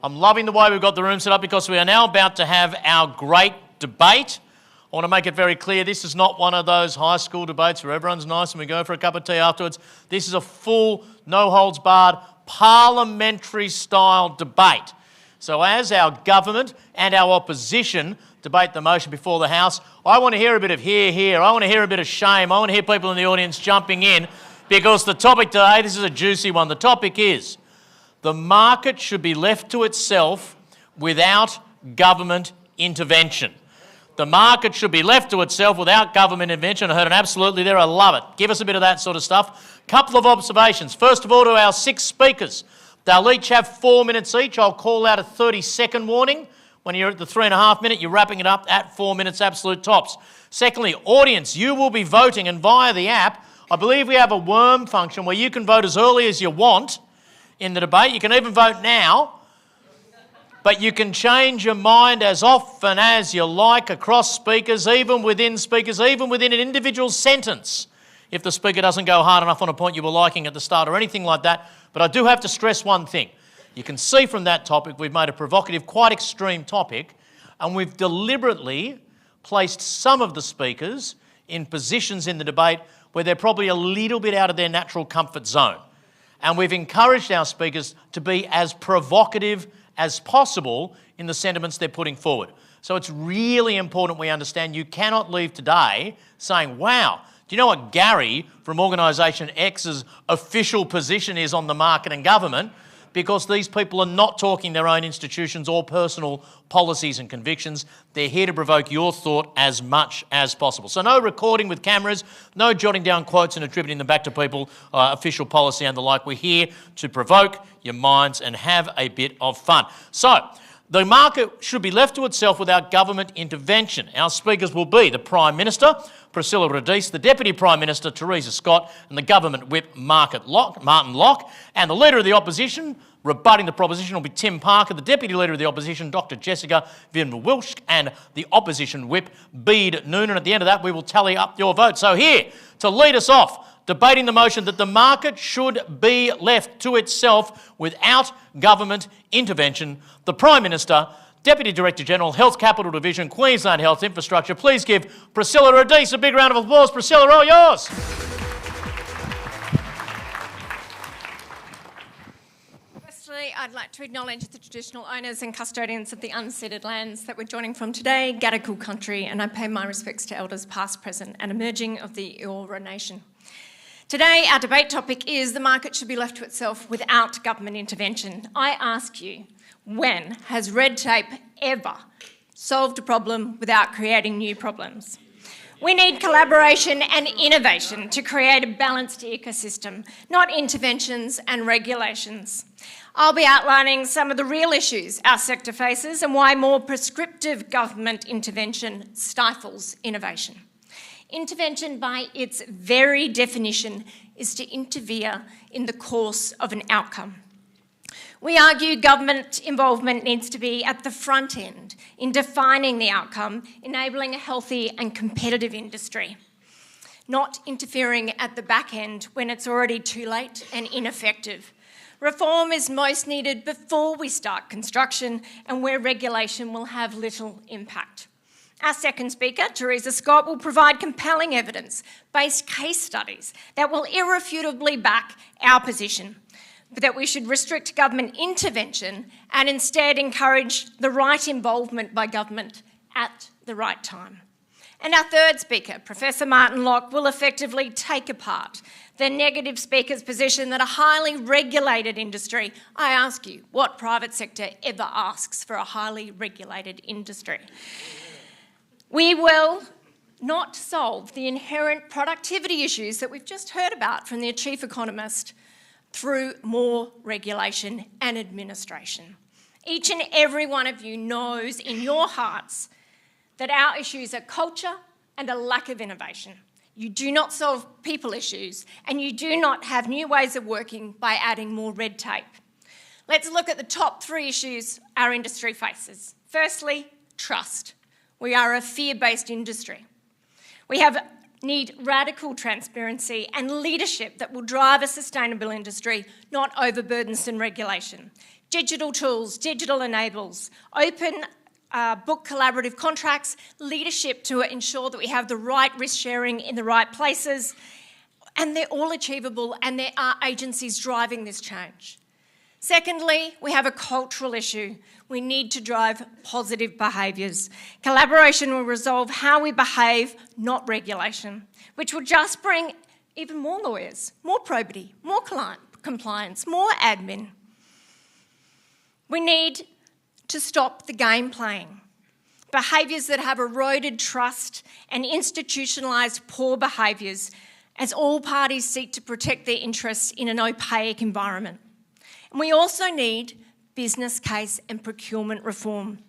I'm loving the way we've got the room set up because we are now about to have our great debate. I want to make it very clear, this is not one of those high school debates where everyone's nice and we go for a cup of tea afterwards. This is a full, no-holds-barred, parliamentary-style debate. So as our government and our opposition debate the motion before the House, I want to hear a bit of hear, hear. I want to hear a bit of shame. I want to hear people in the audience jumping in because the topic today, this is a juicy one. The topic is the market should be left to itself without government intervention. The market should be left to itself without government intervention. I heard an absolutely there. I love it. Give us a bit of that sort of stuff. Couple of observations. First of all, to our 6 speakers. They'll each have 4 minutes each. I'll call out a 30-second warning. When you're at the 3.5 minute, you're wrapping it up at 4 minutes, absolute tops. Secondly, audience, you will be voting, and via the app, I believe we have a worm function where you can vote as early as you want in the debate. You can even vote now. But you can change your mind as often as you like across speakers, even within an individual sentence, if the speaker doesn't go hard enough on a point you were liking at the start or anything like that. But I do have to stress one thing. You can see from that topic we've made a provocative, quite extreme topic, and we've deliberately placed some of the speakers in positions in the debate where they're probably a little bit out of their natural comfort zone. And we've encouraged our speakers to be as provocative as possible in the sentiments they're putting forward. So it's really important we understand you cannot leave today saying, wow, do you know what Gary from Organisation X's official position is on the market and government? Because these people are not talking their own institutions or personal policies and convictions. They're here to provoke your thought as much as possible. So no recording with cameras, no jotting down quotes and attributing them back to people, official policy and the like. We're here to provoke your minds and have a bit of fun. So the market should be left to itself without government intervention. Our speakers will be the Prime Minister, Priscilla Radice, the Deputy Prime Minister, Theresa Scott, and the Government Whip, Martin Locke, and the Leader of the Opposition, rebutting the proposition, will be Tim Parker, the Deputy Leader of the Opposition, Dr Jessica Vinver-Wilsch, and the Opposition Whip, Bede Noonan. At the end of that, we will tally up your vote. So here, to lead us off, debating the motion that the market should be left to itself without government intervention, the Prime Minister, Deputy Director General, Health Capital Division, Queensland Health Infrastructure. Please give Priscilla Radice a big round of applause. Priscilla, all yours. Firstly, I'd like to acknowledge the traditional owners and custodians of the unceded lands that we're joining from today, Gadigal country, and I pay my respects to elders past, present and emerging of the Eora Nation. Today, our debate topic is the market should be left to itself without government intervention. I ask you, when has red tape ever solved a problem without creating new problems? We need collaboration and innovation to create a balanced ecosystem, not interventions and regulations. I'll be outlining some of the real issues our sector faces and why more prescriptive government intervention stifles innovation. Intervention, by its very definition, is to interfere in the course of an outcome. We argue government involvement needs to be at the front end in defining the outcome, enabling a healthy and competitive industry, not interfering at the back end when it's already too late and ineffective. Reform is most needed before we start construction and where regulation will have little impact. Our second speaker, Theresa Scott, will provide compelling evidence-based case studies that will irrefutably back our position, but that we should restrict government intervention and instead encourage the right involvement by government at the right time. And our third speaker, Professor Martin Locke, will effectively take apart the negative speaker's position that a highly regulated industry, I ask you, what private sector ever asks for a highly regulated industry? We will not solve the inherent productivity issues that we've just heard about from the chief economist through more regulation and administration. Each and every one of you knows in your hearts that our issues are culture and a lack of innovation. You do not solve people issues and you do not have new ways of working by adding more red tape. Let's look at the top 3 issues our industry faces. Firstly, trust. We are a fear-based industry. We need radical transparency and leadership that will drive a sustainable industry, not overburdensome regulation. Digital tools, digital enables, open book collaborative contracts, leadership to ensure that we have the right risk sharing in the right places, and they're all achievable, and there are agencies driving this change. Secondly, we have a cultural issue. We need to drive positive behaviours. Collaboration will resolve how we behave, not regulation, which will just bring even more lawyers, more probity, more compliance, more admin. We need to stop the game playing. Behaviours that have eroded trust and institutionalised poor behaviours as all parties seek to protect their interests in an opaque environment. And we also need business case and procurement reform.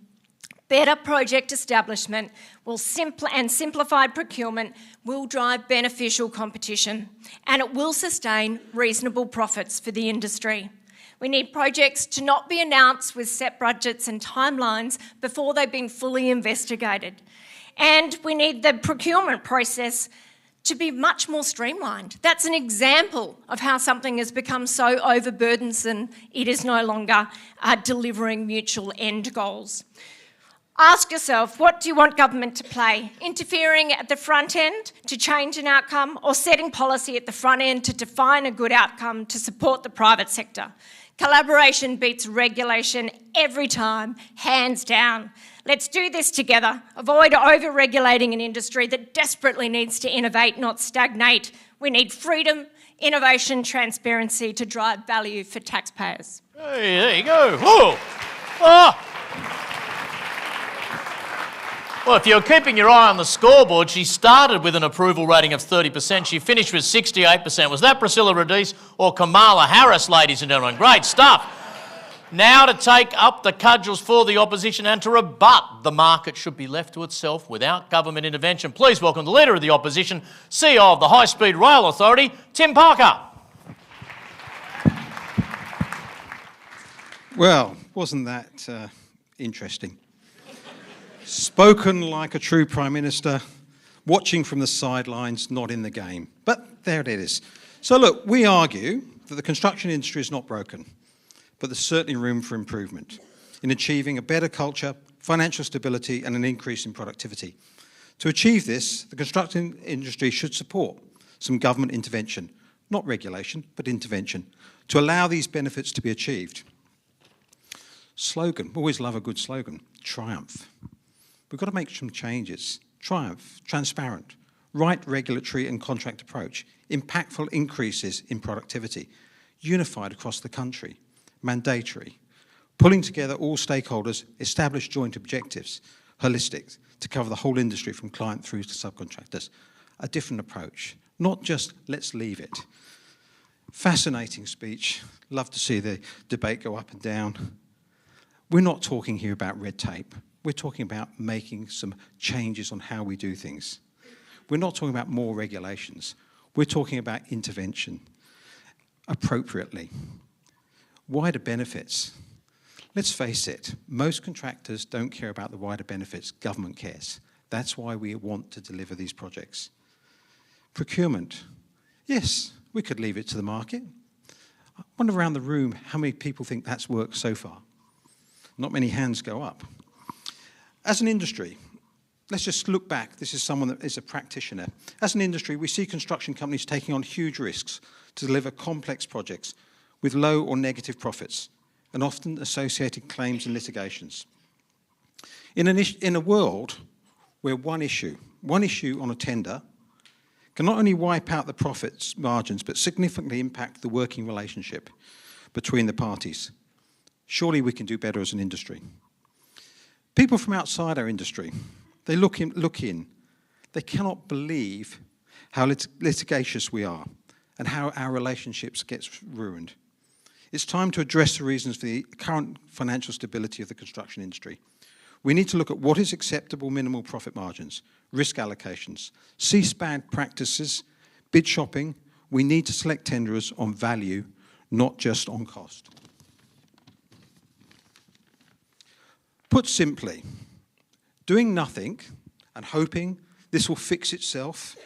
Better project establishment and simplified procurement will drive beneficial competition, and it will sustain reasonable profits for the industry. We need projects to not be announced with set budgets and timelines before they've been fully investigated. And we need the procurement process to be much more streamlined. That's an example of how something has become so overburdensome it is no longer delivering mutual end goals. Ask yourself, what do you want government to play? Interfering at the front end to change an outcome, or setting policy at the front end to define a good outcome to support the private sector? Collaboration beats regulation every time, hands down. Let's do this together. Avoid over-regulating an industry that desperately needs to innovate, not stagnate. We need freedom, innovation, transparency to drive value for taxpayers. Hey, there you go. Whoa. Oh. Well, if you're keeping your eye on the scoreboard, she started with an approval rating of 30%. She finished with 68%. Was that Priscilla Radice or Kamala Harris, ladies and gentlemen? Great stuff. Now to take up the cudgels for the opposition and to rebut the market should be left to itself without government intervention. Please welcome the Leader of the Opposition, CEO of the High Speed Rail Authority, Tim Parker. Well, wasn't that interesting? Spoken like a true Prime Minister, watching from the sidelines, not in the game. But there it is. So look, we argue that the construction industry is not broken, but there's certainly room for improvement in achieving a better culture, financial stability, and an increase in productivity. To achieve this, the construction industry should support some government intervention, not regulation, but intervention, to allow these benefits to be achieved. Slogan, always love a good slogan, triumph. We've got to make some changes. Triumph, transparent, right regulatory and contract approach, impactful increases in productivity, unified across the country, mandatory, pulling together all stakeholders, establish joint objectives, holistic, to cover the whole industry from client through to subcontractors. A different approach, not just let's leave it. Fascinating speech. Love to see the debate go up and down. We're not talking here about red tape. We're talking about making some changes on how we do things. We're not talking about more regulations. We're talking about intervention appropriately. Wider benefits. Let's face it, most contractors don't care about the wider benefits. Government cares. That's why we want to deliver these projects. Procurement. Yes, we could leave it to the market. I wonder around the room how many people think that's worked so far. Not many hands go up. As an industry, let's just look back. This is someone that is a practitioner. As an industry, we see construction companies taking on huge risks to deliver complex projects with low or negative profits and often associated claims and litigations. In a world where one issue on a tender can not only wipe out the profits margins but significantly impact the working relationship between the parties, surely we can do better as an industry. People from outside our industry, they look in. They cannot believe how litigious we are and how our relationships get ruined. It's time to address the reasons for the current financial stability of the construction industry. We need to look at what is acceptable minimal profit margins, risk allocations, cease bad practices, bid shopping. We need to select tenderers on value, not just on cost. Put simply, doing nothing and hoping this will fix itself,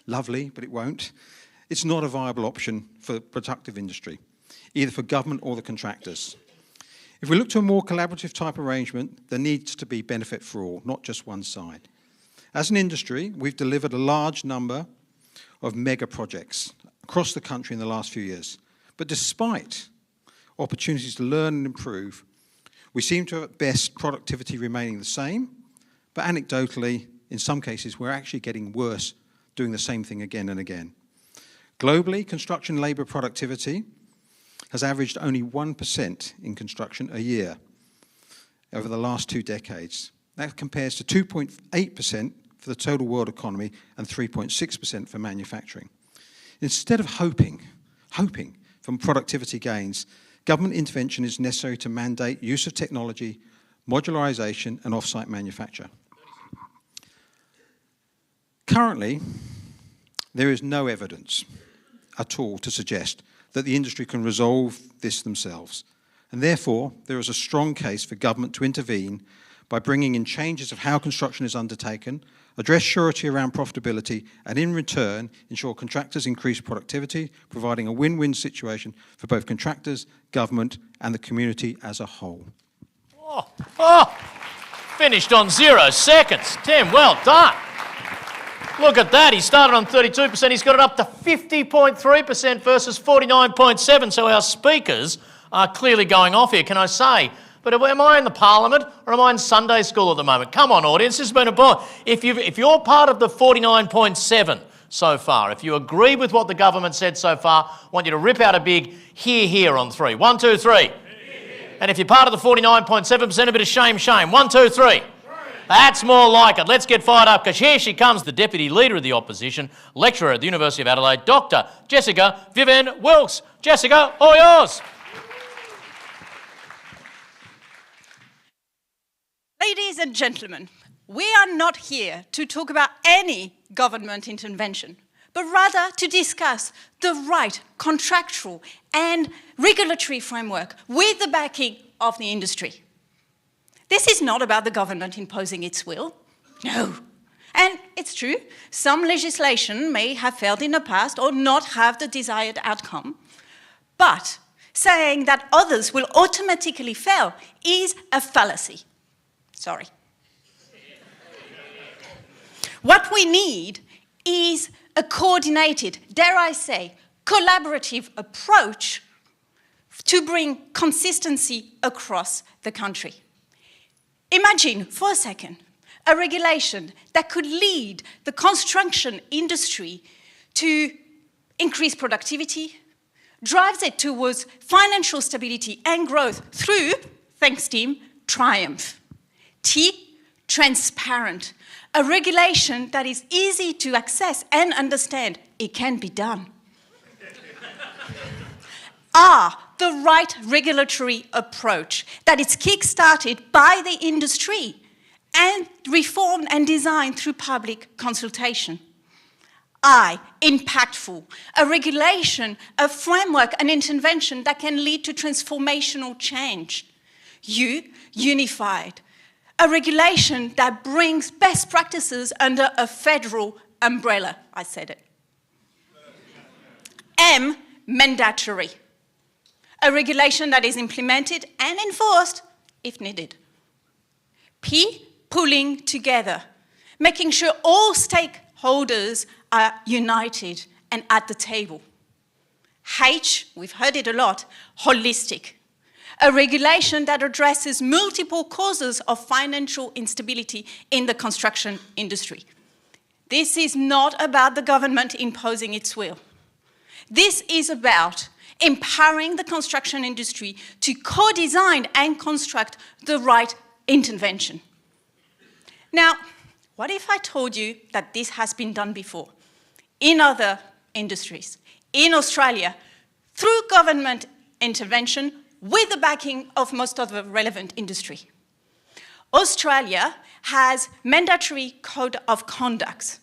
lovely, but it won't, it's not a viable option for productive industry, either for government or the contractors. If we look to a more collaborative type arrangement, there needs to be benefit for all, not just one side. As an industry, we've delivered a large number of mega projects across the country in the last few years. But despite opportunities to learn and improve, we seem to have at best productivity remaining the same, but anecdotally, in some cases, we're actually getting worse doing the same thing again and again. Globally, construction labour productivity has averaged only 1% in construction a year over the last 2 decades. That compares to 2.8% for the total world economy and 3.6% for manufacturing. Instead of hoping for productivity gains, government intervention is necessary to mandate use of technology, modularisation and off-site manufacture. Currently, there is no evidence at all to suggest that the industry can resolve this themselves. And therefore, there is a strong case for government to intervene by bringing in changes of how construction is undertaken, address surety around profitability, and in return, ensure contractors increase productivity, providing a win-win situation for both contractors, government, and the community as a whole. Finished on 0 seconds. Tim, well done. Look at that, he started on 32%, he's got it up to 50.3% versus 49.7%, so our speakers are clearly going off here, can I say? But am I in the Parliament or am I in Sunday school at the moment? Come on, audience, this has been a point. If you're part of the 49.7 so far, if you agree with what the government said so far, I want you to rip out a big here on 3. 1, 2, 3. Here. And if you're part of the 49.7%, a bit of shame. 1, 2, 3. That's more like it. Let's get fired up, because here she comes, the Deputy Leader of the Opposition, lecturer at the University of Adelaide, Dr. Jessica Vivian Wilkes. Jessica, all yours. Ladies and gentlemen, we are not here to talk about any government intervention, but rather to discuss the right contractual and regulatory framework with the backing of the industry. This is not about the government imposing its will. No. And it's true, some legislation may have failed in the past or not have the desired outcome. But saying that others will automatically fail is a fallacy. Sorry. What we need is a coordinated, dare I say, collaborative approach to bring consistency across the country. Imagine, for a second, a regulation that could lead the construction industry to increase productivity, drives it towards financial stability and growth through, thanks team, triumph. T, transparent. A regulation that is easy to access and understand. It can be done. R, the right regulatory approach that is kick-started by the industry and reformed and designed through public consultation. I, impactful, a regulation, a framework, an intervention that can lead to transformational change. U, unified, a regulation that brings best practices under a federal umbrella. I said it. M, mandatory, a regulation that is implemented and enforced if needed. P, pulling together, making sure all stakeholders are united and at the table. H, we've heard it a lot, holistic, a regulation that addresses multiple causes of financial instability in the construction industry. This is not about the government imposing its will. This is about empowering the construction industry to co-design and construct the right intervention. Now, what if I told you that this has been done before in other industries, in Australia, through government intervention with the backing of most of the relevant industry? Australia has mandatory code of conducts.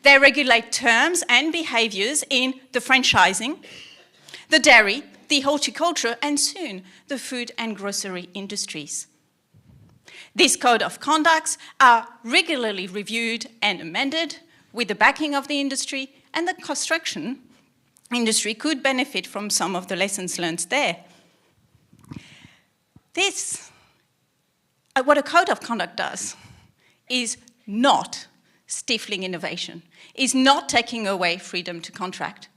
They regulate terms and behaviours in the franchising, the dairy, the horticulture, and soon the food and grocery industries. These code of conducts are regularly reviewed and amended with the backing of the industry, and the construction industry could benefit from some of the lessons learned there. what a code of conduct does is not stifling innovation, is not taking away freedom to contract.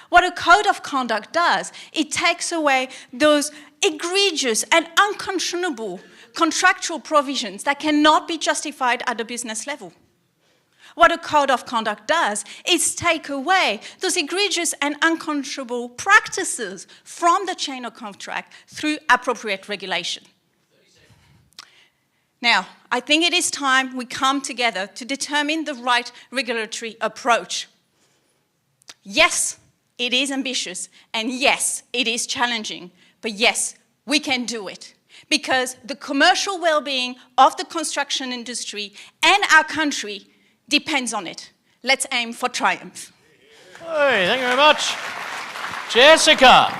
What a code of conduct does, it takes away those egregious and unconscionable contractual provisions that cannot be justified at a business level. What a code of conduct does is take away those egregious and unconscionable practices from the chain of contract through appropriate regulation. Now, I think it is time we come together to determine the right regulatory approach. Yes, it is ambitious, and yes, it is challenging, but yes, we can do it. Because the commercial well-being of the construction industry and our country depends on it. Let's aim for triumph. Hey, thank you very much. Jessica.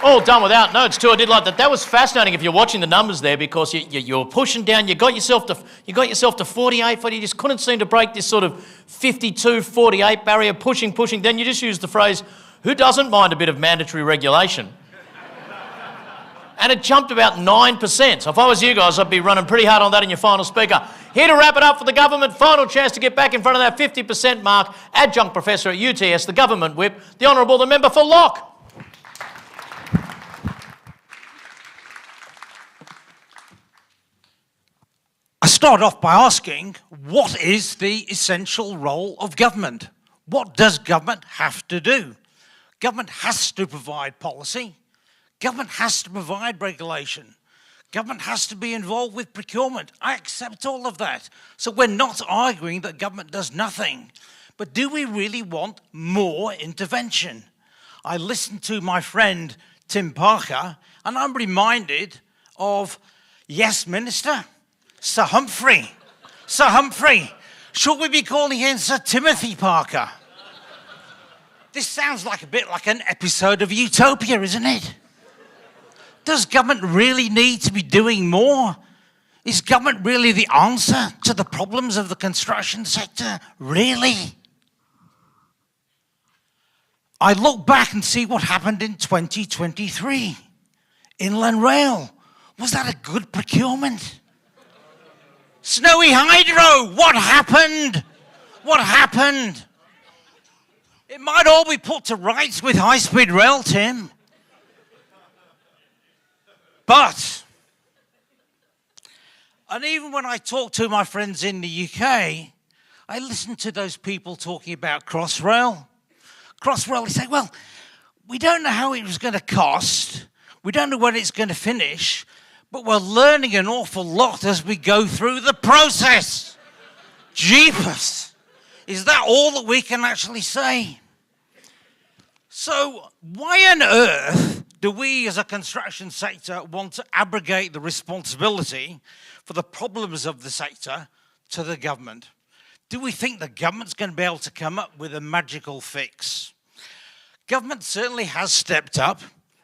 All done without notes too. I did like that. That was fascinating if you're watching the numbers there, because you're pushing down. You got yourself to 48, but you just couldn't seem to break this sort of 52-48 barrier. Pushing. Then you just used the phrase, "Who doesn't mind a bit of mandatory regulation?" And it jumped about 9%. So if I was you guys, I'd be running pretty hard on that in your final speaker. Here to wrap it up for the government, final chance to get back in front of that 50% mark, adjunct professor at UTS, the government whip, the Honourable the Member for Locke. I start off by asking, what is the essential role of government? What does government have to do? Government has to provide policy. Government has to provide regulation. Government has to be involved with procurement. I accept all of that. So we're not arguing that government does nothing. But do we really want more intervention? I listened to my friend Tim Parker, and I'm reminded of, yes, Minister, Sir Humphrey. Sir Humphrey. Should we be calling him Sir Timothy Parker? This sounds like a bit like an episode of Utopia, isn't it? Does government really need to be doing more? Is government really the answer to the problems of the construction sector? Really? I look back and see what happened in 2023. Inland Rail. Was that a good procurement? Snowy Hydro, what happened? What happened? It might all be put to rights with high-speed rail, Tim. But, and even when I talk to my friends in the UK, I listen to those people talking about Crossrail. Crossrail, they say, well, we don't know how it was going to cost. We don't know when it's going to finish. But we're learning an awful lot as we go through the process. Jeepers. Is that all that we can actually say? So why on earth do we as a construction sector want to abrogate the responsibility for the problems of the sector to the government? Do we think the government's going to be able to come up with a magical fix? Government certainly has stepped up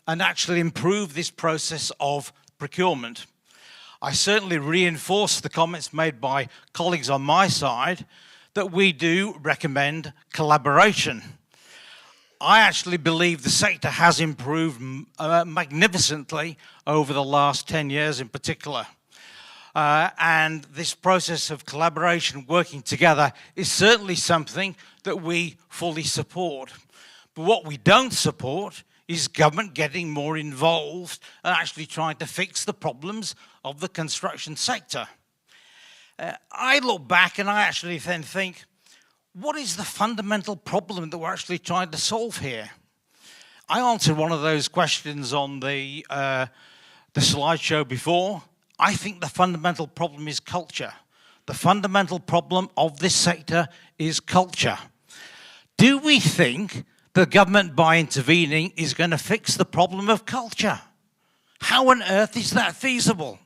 and actually improved this process of procurement. I certainly reinforce the comments made by colleagues on my side that we do recommend collaboration. I actually believe the sector has improved magnificently over the last 10 years in particular. And this process of collaboration, working together, is certainly something that we fully support. But what we don't support is government getting more involved and actually trying to fix the problems of the construction sector. I look back and I actually then think, what is the fundamental problem that we're actually trying to solve here? I answered one of those questions on the slideshow before. I think the fundamental problem is culture. The fundamental problem of this sector is culture. Do we think the government, by intervening, is going to fix the problem of culture? How on earth is that feasible?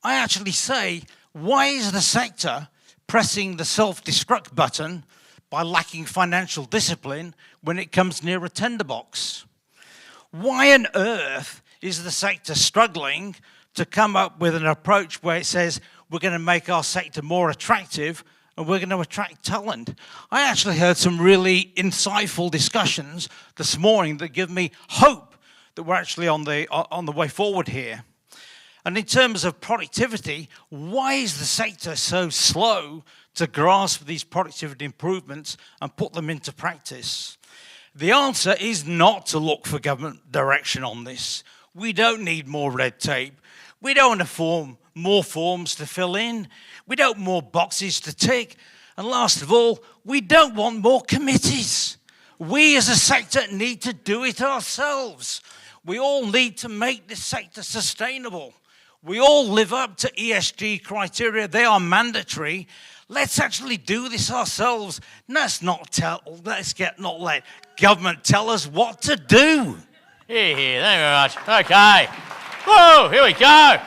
I actually say, why is the sector pressing the self-destruct button by lacking financial discipline when it comes near a tender box? Why on earth is the sector struggling to come up with an approach where it says we're going to make our sector more attractive and we're going to attract talent? I actually heard some really insightful discussions this morning that give me hope that we're actually on the way forward here. And in terms of productivity, why is the sector so slow to grasp these productivity improvements and put them into practice? The answer is not to look for government direction on this. We don't need more red tape. We don't want more forms to fill in. We don't want more boxes to tick. And last of all, we don't want more committees. We as a sector need to do it ourselves. We all need to make this sector sustainable. We all live up to ESG criteria. They are mandatory. Let's actually do this ourselves. Let's not let government tell us what to do. Here, thank you very much. Okay. Whoa, here we go.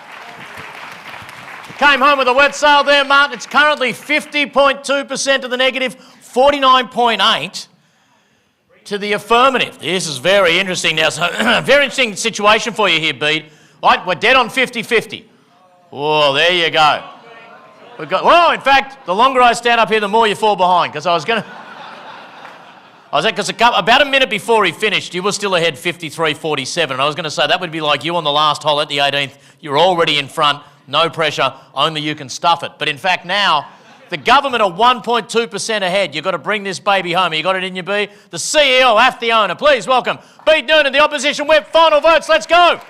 Came home with a wet sail there, Martin. It's currently 50.2% to the negative, 49.8% to the affirmative. This is very interesting now. So, very interesting situation for you here, Bede. Right, we're dead on 50-50. Oh, there you go. Well, in fact, the longer I stand up here, the more you fall behind, because about a minute before he finished, you were still ahead 53-47, and I was going to say that would be like you on the last hole at the 18th. You're already in front, no pressure, only you can stuff it. But in fact now, the government are 1.2% ahead. You've got to bring this baby home. You got it in your B? The CEO, half the owner. Please welcome Bede Noonan, the opposition whip. Final votes, let's go.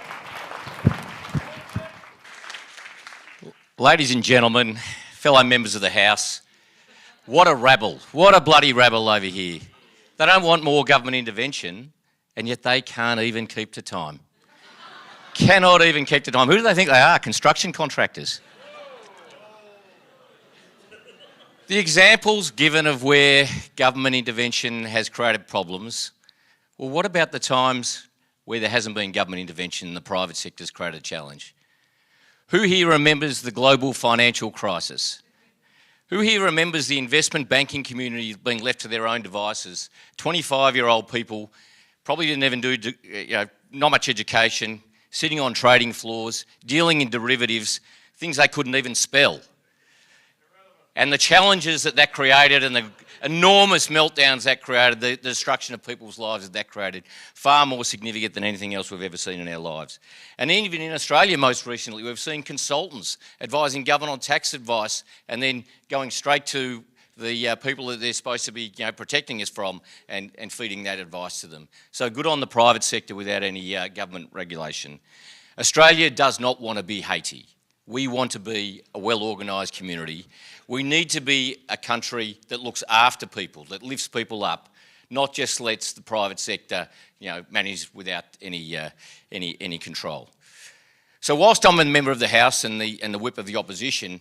Ladies and gentlemen, fellow members of the House, what a rabble, what a bloody rabble over here. They don't want more government intervention, and yet they can't even keep to time. Cannot even keep to time. Who do they think they are? Construction contractors. The examples given of where government intervention has created problems, well, what about the times where there hasn't been government intervention and the private sector's created a challenge? Who here remembers the global financial crisis? Who here remembers the investment banking community being left to their own devices? 25-year-old people, probably didn't even do, not much education, sitting on trading floors, dealing in derivatives, things they couldn't even spell. And the challenges that created and the enormous meltdowns that created, the destruction of people's lives that created, far more significant than anything else we've ever seen in our lives. And even in Australia most recently, we've seen consultants advising government on tax advice and then going straight to the people that they're supposed to be protecting us from and feeding that advice to them. So good on the private sector without any government regulation. Australia does not want to be Haiti. We want to be a well-organised community. We need to be a country that looks after people, that lifts people up, not just lets the private sector, manage without any control. So whilst I'm a member of the House and the whip of the opposition,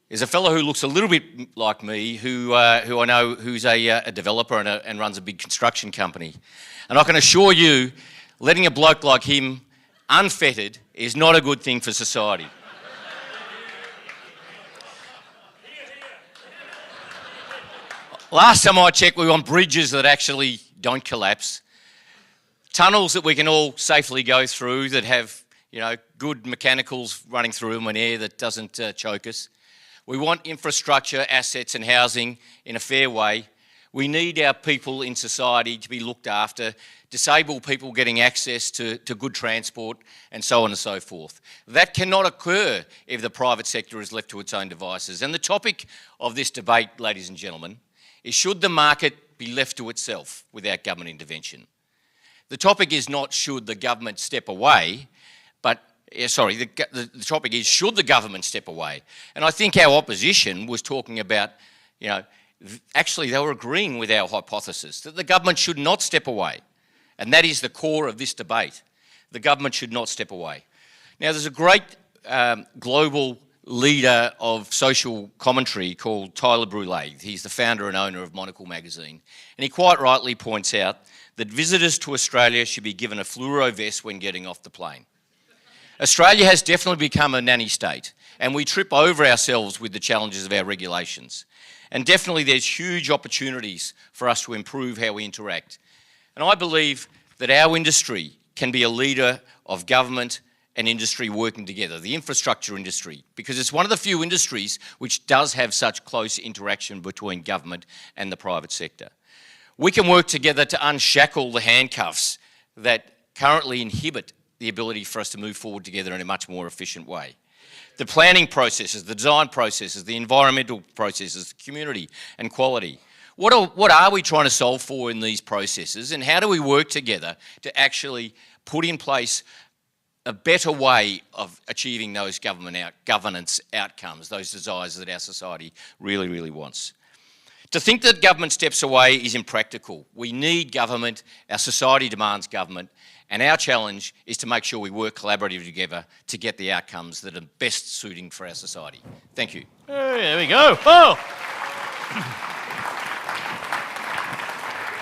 there's a fellow who looks a little bit like me, who I know who's a developer and runs a big construction company, and I can assure you, letting a bloke like him unfettered is not a good thing for society. Last time I checked, we want bridges that actually don't collapse, tunnels that we can all safely go through that have, good mechanicals running through them and air that doesn't choke us. We want infrastructure, assets and housing in a fair way. We need our people in society to be looked after, disabled people getting access to good transport and so on and so forth. That cannot occur if the private sector is left to its own devices. And the topic of this debate, ladies and gentlemen, is should the market be left to itself without government intervention? The topic is not should the government step away, but, the topic is should the government step away? And I think our opposition was talking about, actually they were agreeing with our hypothesis that the government should not step away. And that is the core of this debate. The government should not step away. Now there's a great global leader of social commentary called Tyler Brûlé. He's the founder and owner of Monocle magazine. And he quite rightly points out that visitors to Australia should be given a fluoro vest when getting off the plane. Australia has definitely become a nanny state, and we trip over ourselves with the challenges of our regulations. And definitely there's huge opportunities for us to improve how we interact. And I believe that our industry can be a leader of government and industry working together, the infrastructure industry, because it's one of the few industries which does have such close interaction between government and the private sector. We can work together to unshackle the handcuffs that currently inhibit the ability for us to move forward together in a much more efficient way. The planning processes, the design processes, the environmental processes, the community and quality. What are we trying to solve for in these processes, and how do we work together to actually put in place a better way of achieving those governance outcomes, those desires that our society really, really wants? To think that government steps away is impractical. We need government, our society demands government, and our challenge is to make sure we work collaboratively together to get the outcomes that are best suiting for our society. Thank you. Hey, there we go. Oh!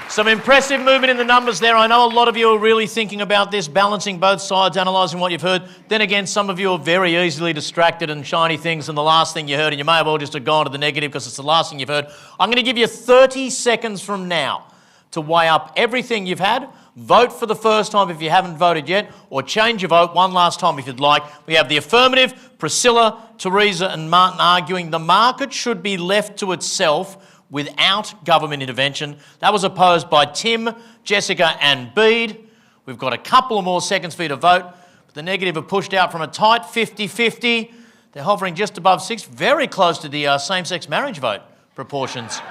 Some impressive movement in the numbers there. I know a lot of you are really thinking about this, balancing both sides, analysing what you've heard. Then again, some of you are very easily distracted and shiny things and the last thing you heard, and you may have well just have gone to the negative because it's the last thing you've heard. I'm going to give you 30 seconds from now to weigh up everything you've had. Vote for the first time if you haven't voted yet, or change your vote one last time if you'd like. We have the affirmative, Priscilla, Teresa and Martin arguing the market should be left to itself without government intervention. That was opposed by Tim, Jessica and Bede. We've got a couple of more seconds for you to vote. But the negative are pushed out from a tight 50-50. They're hovering just above 6, very close to the same-sex marriage vote proportions.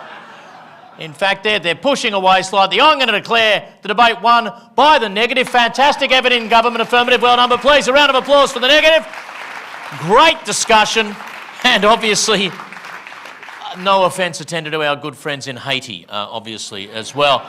In fact, they're pushing away slightly. I'm going to declare the debate won by the negative. Fantastic effort in government, affirmative. Well done, but please, a round of applause for the negative. Great discussion, and obviously no offence intended to our good friends in Haiti, obviously, as well.